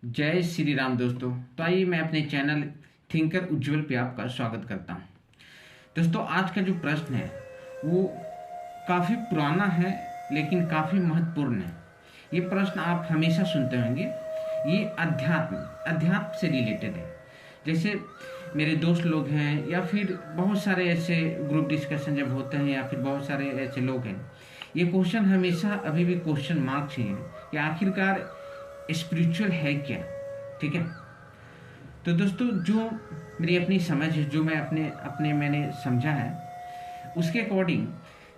जय श्री राम दोस्तों। तो आइए मैं अपने चैनल थिंकर उज्जवल पे आपका स्वागत करता हूँ। दोस्तों, आज का जो प्रश्न है वो काफ़ी पुराना है लेकिन काफ़ी महत्वपूर्ण है। ये प्रश्न आप हमेशा सुनते होंगे। ये अध्यात्म से रिलेटेड है। जैसे मेरे दोस्त लोग हैं या फिर बहुत सारे ऐसे ग्रुप डिस्कशन जब होते हैं या फिर बहुत सारे ऐसे लोग हैं, ये क्वेश्चन हमेशा अभी भी क्वेश्चन मार्क्स ही हैं कि आखिरकार स्पिरिचुअल है क्या। ठीक है। तो दोस्तों, जो मेरी अपनी समझ है, जो मैं अपने अपने मैंने समझा है, उसके अकॉर्डिंग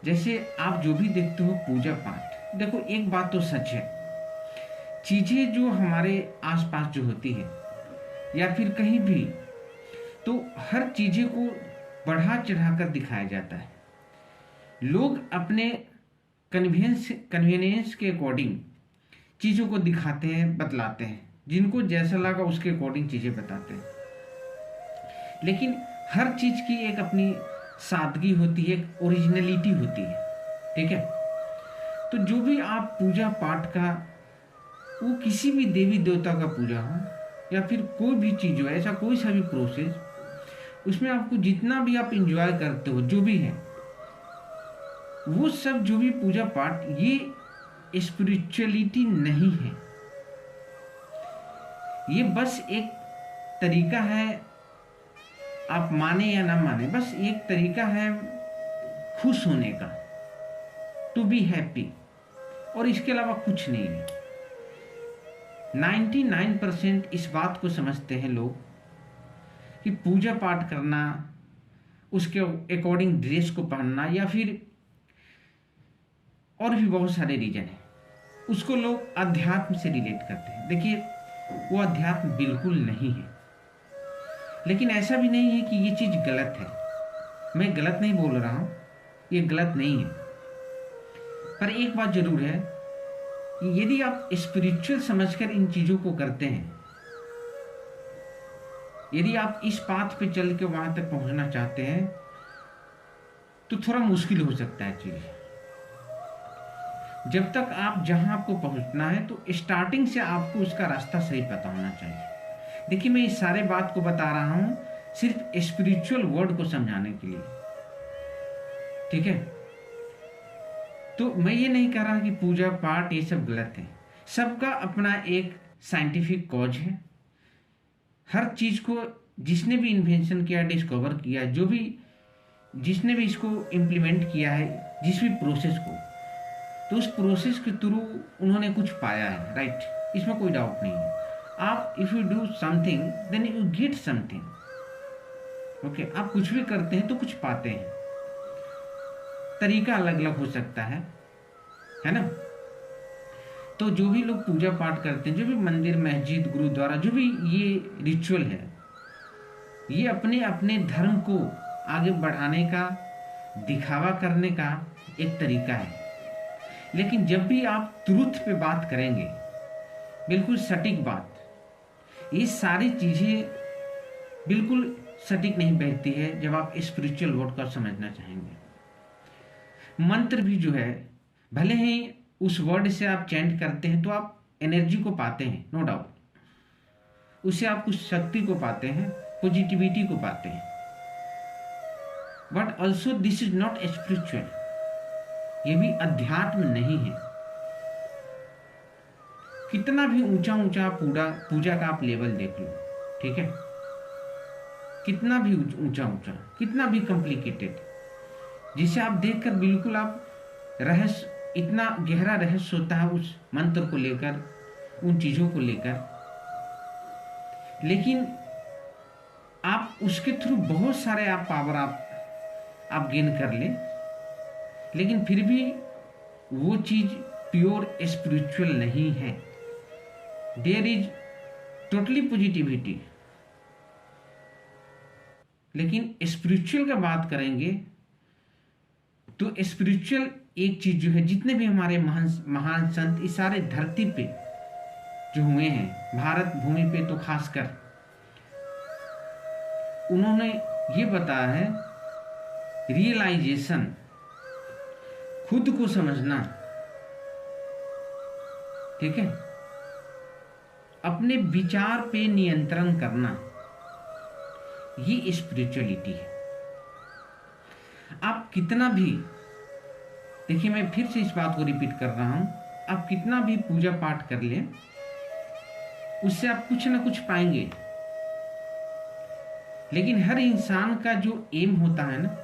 जैसे आप जो भी देखते हो पूजा पाठ, देखो एक बात तो सच है, चीज़ें जो हमारे आसपास जो होती है या फिर कहीं भी, तो हर चीज़ें को बढ़ा चढ़ा कर दिखाया जाता है। लोग अपने कन्वीनियंस के अकॉर्डिंग चीज़ों को दिखाते हैं, बतलाते हैं, जिनको जैसा लगा उसके अकॉर्डिंग चीज़ें बताते हैं। लेकिन हर चीज़ की एक अपनी सादगी होती है, एक ओरिजिनलिटी होती है। ठीक है। तो जो भी आप पूजा पाठ का, वो किसी भी देवी देवता का पूजा हो या फिर कोई भी चीज़ हो, ऐसा कोई सा भी प्रोसेस, उसमें आपको जितना भी आप इंजॉय करते हो, जो भी है वो सब, जो भी पूजा पाठ, ये स्पिरिचुअलिटी नहीं है। ये बस एक तरीका है, आप माने या ना माने, बस एक तरीका है खुश होने का, टू बी हैप्पी, और इसके अलावा कुछ नहीं है। 99% इस बात को समझते हैं लोग कि पूजा पाठ करना, उसके अकॉर्डिंग ड्रेस को पहनना या फिर और भी बहुत सारे रीजन है, उसको लोग अध्यात्म से रिलेट करते हैं। देखिए, वो अध्यात्म बिल्कुल नहीं है। लेकिन ऐसा भी नहीं है कि ये चीज़ गलत है। मैं गलत नहीं बोल रहा हूँ, ये गलत नहीं है। पर एक बात जरूर है कि यदि आप स्पिरिचुअल समझकर इन चीज़ों को करते हैं, यदि आप इस पाथ पे चल के वहाँ तक पहुँचना चाहते हैं, तो थोड़ा मुश्किल हो सकता है चीज़। जब तक आप जहाँ आपको पहुँचना है, तो स्टार्टिंग से आपको उसका रास्ता सही पता होना चाहिए। देखिए, मैं इस सारे बात को बता रहा हूँ सिर्फ स्पिरिचुअल वर्ड को समझाने के लिए। ठीक है। तो मैं ये नहीं कह रहा कि पूजा पाठ ये सब गलत है। सबका अपना एक साइंटिफिक कॉज है। हर चीज़ को जिसने भी इन्वेंशन किया, डिस्कवर किया, जो भी जिसने भी इसको इम्प्लीमेंट किया है, जिस भी प्रोसेस को, तो उस प्रोसेस के थ्रू उन्होंने कुछ पाया है। राइट, इसमें कोई डाउट नहीं है। आप if you do something then you get something. Okay, आप कुछ भी करते हैं तो कुछ पाते हैं। तरीका अलग अलग हो सकता है ना। तो जो भी लोग पूजा पाठ करते हैं, जो भी मंदिर, मस्जिद, गुरुद्वारा, जो भी ये रिचुअल है, ये अपने अपने धर्म को आगे बढ़ाने का, दिखावा करने का एक तरीका है। लेकिन जब भी आप ट्रूथ पे बात करेंगे, बिल्कुल सटीक बात, ये सारी चीज़ें बिल्कुल सटीक नहीं बैठती है जब आप स्पिरिचुअल वर्ड का समझना चाहेंगे। मंत्र भी जो है, भले ही उस वर्ड से आप चैंट करते हैं तो आप एनर्जी को पाते हैं, नो डाउट, उससे आप कुछ शक्ति को पाते हैं, पॉजिटिविटी को पाते हैं, but also this is not spiritual. ये भी अध्यात्म नहीं है। कितना भी ऊंचा ऊंचा पूजा का आप लेवल देख लो, ठीक है, कितना भी ऊंचा ऊंचा, कितना भी कॉम्प्लिकेटेड, जिसे आप देखकर बिल्कुल आप रहस्य, इतना गहरा रहस्य होता है उस मंत्र को लेकर, उन चीज़ों को लेकर, लेकिन आप उसके थ्रू बहुत सारे आप पावर आप गेन कर लें, लेकिन फिर भी वो चीज़ प्योर स्पिरिचुअल नहीं है। There is totally positivity. लेकिन स्पिरिचुअल का बात करेंगे तो स्पिरिचुअल एक चीज जो है, जितने भी हमारे महान संत इस सारे धरती पे जो हुए हैं, भारत भूमि पे तो खासकर, उन्होंने ये बताया है, रियलाइजेशन, खुद को समझना, ठीक है, अपने विचार पे नियंत्रण करना, ये स्पिरिचुअलिटी है। आप कितना भी, देखिए मैं फिर से इस बात को रिपीट कर रहा हूं, आप कितना भी पूजा पाठ कर लें, उससे आप कुछ ना कुछ पाएंगे। लेकिन हर इंसान का जो एम होता है ना,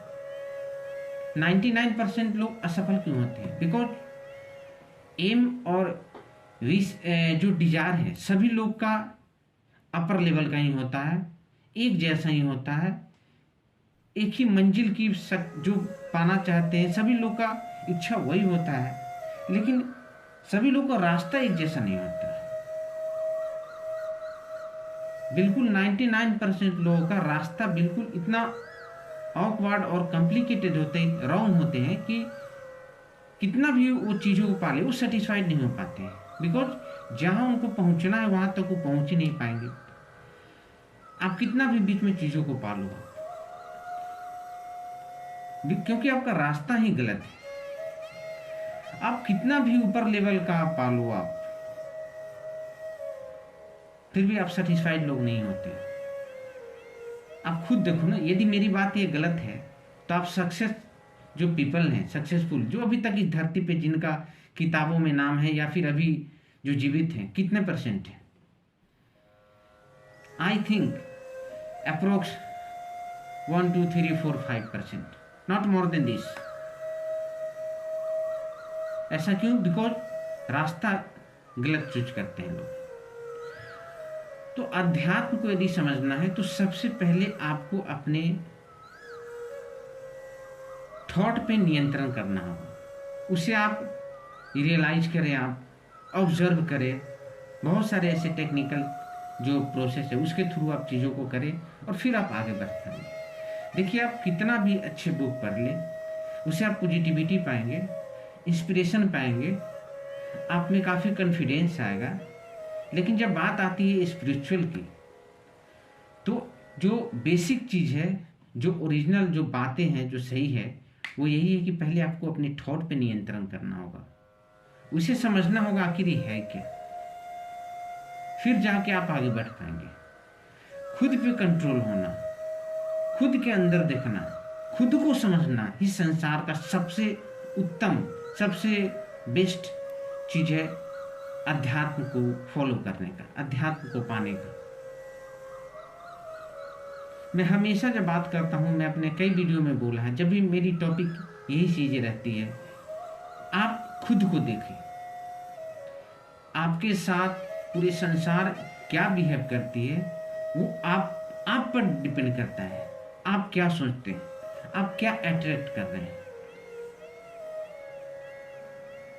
99% लोग असफल क्यों होते हैं? बिकॉज एम और विश, जो डिजायर है, सभी लोग का अपर लेवल का ही होता है, एक जैसा ही होता है, एक ही मंजिल की जो पाना चाहते हैं, सभी लोग का इच्छा वही होता है, लेकिन सभी लोग का रास्ता एक जैसा नहीं होता। बिल्कुल 99% लोगों का रास्ता बिल्कुल इतना ऑकवर्ड और कॉम्प्लिकेटेड होते हैं, रॉन्ग होते हैं कि कितना भी वो चीज़ों को पाले वो सेटिस्फाइड नहीं हो पाते हैं। बिकॉज जहाँ उनको पहुँचना है वहाँ तक वो पहुँच ही नहीं पाएंगे। आप कितना भी बीच में चीज़ों को पालो, क्योंकि आपका रास्ता ही गलत है। आप कितना भी ऊपर लेवल का पालो, आप फिर भी आप सेटिस्फाइड लोग नहीं होते। आप खुद देखो ना, यदि मेरी बात ये गलत है तो आप सक्सेस जो पीपल हैं, सक्सेसफुल जो अभी तक इस धरती पे जिनका किताबों में नाम है या फिर अभी जो जीवित हैं, कितने परसेंट है? I think approx 1 2 3 4 5%, not more than this. ऐसा क्यों? बिकॉज रास्ता गलत चूज करते हैं लोग। तो अध्यात्म को यदि समझना है तो सबसे पहले आपको अपने थॉट पे नियंत्रण करना होगा। उसे आप रियलाइज करें, आप ऑब्जर्व करें। बहुत सारे ऐसे टेक्निकल जो प्रोसेस है उसके थ्रू आप चीज़ों को करें और फिर आप आगे बढ़ते हैं। देखिए, आप कितना भी अच्छे बुक पढ़ लें, उससे आप पॉजिटिविटी पाएंगे, इंस्पिरेशन पाएंगे, आप में काफ़ी कॉन्फिडेंस आएगा। लेकिन जब बात आती है स्पिरिचुअल की, तो जो बेसिक चीज़ है, जो ओरिजिनल जो बातें हैं, जो सही है, वो यही है कि पहले आपको अपने थॉट पे नियंत्रण करना होगा, उसे समझना होगा आखिर ये है क्या, फिर जाके आप आगे बढ़ पाएंगे। खुद पे कंट्रोल होना, खुद के अंदर देखना, खुद को समझना ही संसार का सबसे उत्तम, सबसे बेस्ट चीज़ है अध्यात्म को फॉलो करने का, अध्यात्म को पाने का। मैं हमेशा जब बात करता हूँ, मैं अपने कई वीडियो में बोला है, जब भी मेरी टॉपिक यही चीज़ें रहती है, आप खुद को देखें, आपके साथ पूरे संसार क्या बिहेव करती है वो आप पर डिपेंड करता है। आप क्या सोचते हैं, आप क्या अट्रैक्ट कर रहे हैं,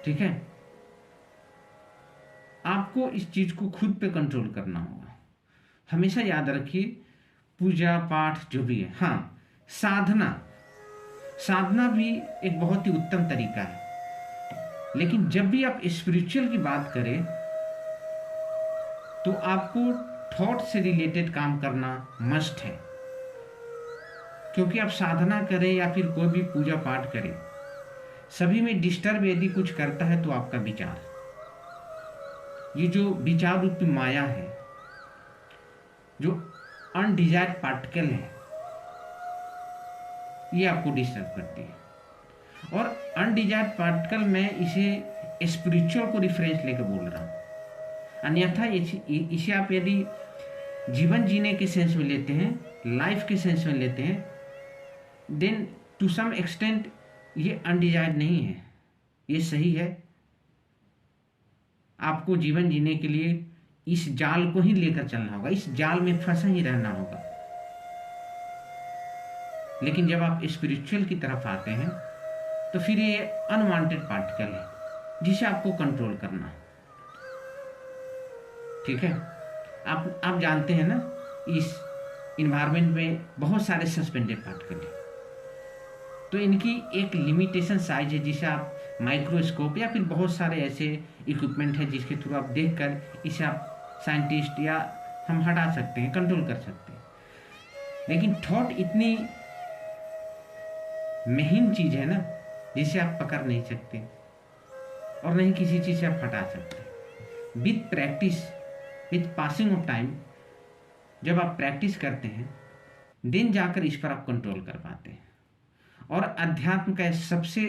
ठीक है? आपको इस चीज को खुद पे कंट्रोल करना होगा। हमेशा याद रखिए, पूजा पाठ जो भी है, हाँ, साधना भी एक बहुत ही उत्तम तरीका है, लेकिन जब भी आप स्पिरिचुअल की बात करें तो आपको थॉट से रिलेटेड काम करना मस्ट है। क्योंकि आप साधना करें या फिर कोई भी पूजा पाठ करें, सभी में डिस्टर्ब यदि कुछ करता है तो आपका विचार, ये जो विचार रूपी माया है, जो अनडिजायर्ड पार्टिकल है, ये आपको डिस्टर्ब करती है। और अनडिजायर्ड पार्टिकल, मैं इसे स्पिरिचुअल को रिफरेंस लेकर बोल रहा हूँ। अन्यथा इसे आप यदि जीवन जीने के सेंस में लेते हैं, लाइफ के सेंस में लेते हैं, देन टू सम एक्सटेंट ये अनडिजायर्ड नहीं है, ये सही है। आपको जीवन जीने के लिए इस जाल को ही लेकर चलना होगा, इस जाल में फंसा ही रहना होगा। लेकिन जब आप स्पिरिचुअल की तरफ आते हैं तो फिर ये अनवांटेड पार्टिकल है जिसे आपको कंट्रोल करना है, ठीक है? आप जानते हैं ना, इस इन्वायरमेंट में बहुत सारे सस्पेंडेड पार्टिकल हैं, तो इनकी एक लिमिटेशन साइज है जिसे आप माइक्रोस्कोप या फिर बहुत सारे ऐसे इक्विपमेंट है जिसके थ्रू आप देखकर इसे आप साइंटिस्ट या हम हटा सकते हैं, कंट्रोल कर सकते हैं। लेकिन थॉट इतनी महीन चीज है ना, जिसे आप पकड़ नहीं सकते और नहीं किसी चीज से आप हटा सकते। With practice with passing of time जब आप प्रैक्टिस करते हैं दिन जाकर इस पर आप कंट्रोल कर पाते हैं। और अध्यात्म का सबसे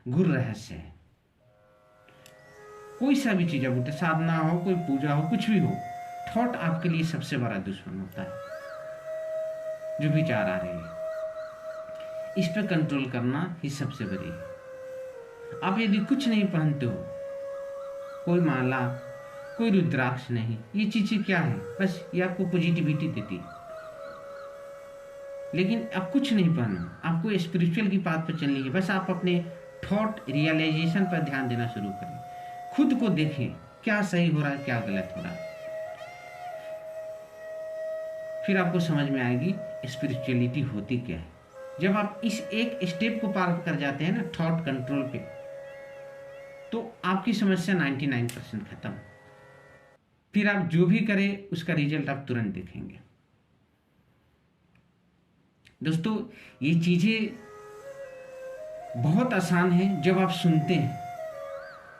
गुर रहस्य है, कोई सा भी चीज अब साधना हो, कोई पूजा हो, कुछ भी हो, थॉट आपके लिए सबसे बड़ा दुश्मन होता है। जो विचार आ रहे हैं इस पर कंट्रोल करना ही सबसे बड़ी है। आप यदि कुछ नहीं पहनते हो, कोई माला, कोई रुद्राक्ष नहीं, ये चीजें क्या है, बस ये आपको पॉजिटिविटी देती है। लेकिन आप कुछ नहीं पहनो, आपको स्पिरिचुअल की बात पर चलनी है। बस आप अपने थॉट रियलाइजेशन पर ध्यान देना शुरू करें, खुद को देखें क्या सही हो रहा है, क्या गलत हो रहा है। फिर आपको समझ में आएगी स्पिरिचुअलिटी होती क्या है। जब आप इस एक स्टेप को पार कर जाते हैं ना, थॉट कंट्रोल पे, तो आपकी समस्या 99% खत्म। फिर आप जो भी करें उसका रिजल्ट आप तुरंत देखेंगे। दोस्तों, ये चीजें बहुत आसान है जब आप सुनते हैं।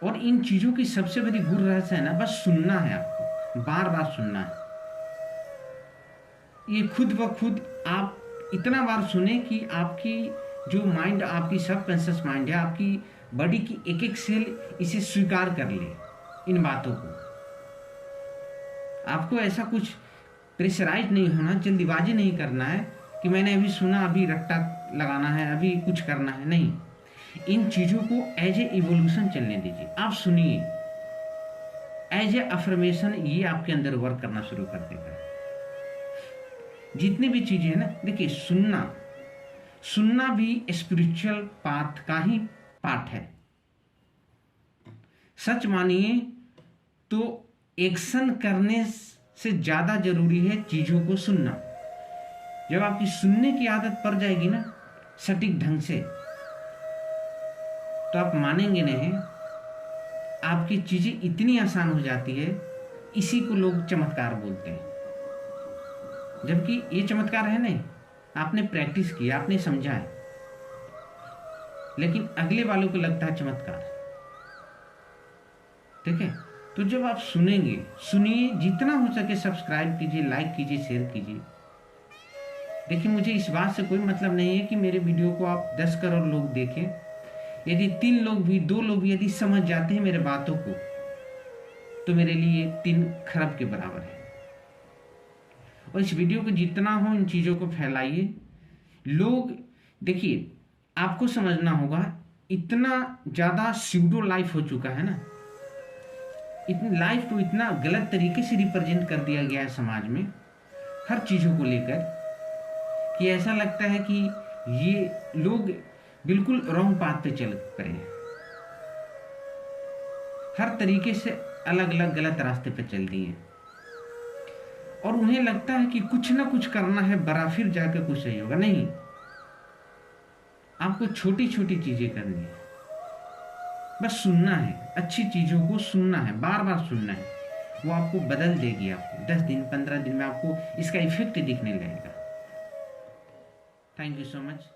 और इन चीजों की सबसे बड़ी गुर रहस्य है ना, बस सुनना है, आपको बार बार सुनना है। ये खुद ब खुद आप इतना बार सुने कि आपकी जो माइंड, आपकी सबकॉन्शियस माइंड है, आपकी बॉडी की एक एक सेल इसे स्वीकार कर ले इन बातों को। आपको ऐसा कुछ प्रेशराइज नहीं होना, जल्दीबाजी नहीं करना है कि मैंने अभी सुना, अभी रट्टा लगाना है, अभी कुछ करना है, नहीं। इन चीजों को एज ए इवोल्यूशन चलने दीजिए। आप सुनिए, एज ए अफर्मेशन ये आपके अंदर वर्क करना शुरू कर देगा। जितनी भी चीजें हैं ना, देखिए, सुनना भी स्पिरिचुअल पाथ का ही पार्ट है। सच मानिए तो एक्शन करने से ज्यादा जरूरी है चीजों को सुनना। जब आपकी सुनने की आदत पड़ जाएगी ना सटीक ढंग से, तो आप मानेंगे नहीं, आपकी चीजें इतनी आसान हो जाती है। इसी को लोग चमत्कार बोलते हैं, जबकि ये चमत्कार है नहीं। आपने प्रैक्टिस किया, आपने समझा है, लेकिन अगले वालों को लगता है चमत्कार। ठीक है, तो जब आप सुनेंगे, सुनिए, जितना हो सके सब्सक्राइब कीजिए, लाइक कीजिए, शेयर कीजिए। देखिए, मुझे इस बात से कोई मतलब नहीं है कि मेरे वीडियो को आप 10 करोड़ लोग देखें। यदि 3 लोग भी, 2 लोग भी यदि समझ जाते हैं मेरे बातों को, तो मेरे लिए 3 खरब के बराबर है। और इस वीडियो को जितना हो इन चीजों को फैलाइए। लोग, देखिए, आपको समझना होगा, इतना ज्यादा स्यूडो लाइफ हो चुका है ना, इतनी लाइफ को इतना गलत तरीके से रिप्रेजेंट कर दिया गया है समाज में हर चीजों को लेकर, कि ऐसा लगता है कि ये लोग बिल्कुल रॉन्ग पाथ पे चल पड़े हैं। हर तरीके से अलग अलग गलत रास्ते पे चल दिए हैं, और उन्हें लगता है कि कुछ ना कुछ करना है, बड़ा फिर जाकर कुछ सही होगा। नहीं, आपको छोटी छोटी चीजें करनी है, बस सुनना है, अच्छी चीजों को सुनना है, बार बार सुनना है। वो आपको बदल देगी। आपको 10 दिन 15 दिन में आपको इसका इफेक्ट दिखने लगेगा। Thank you so much.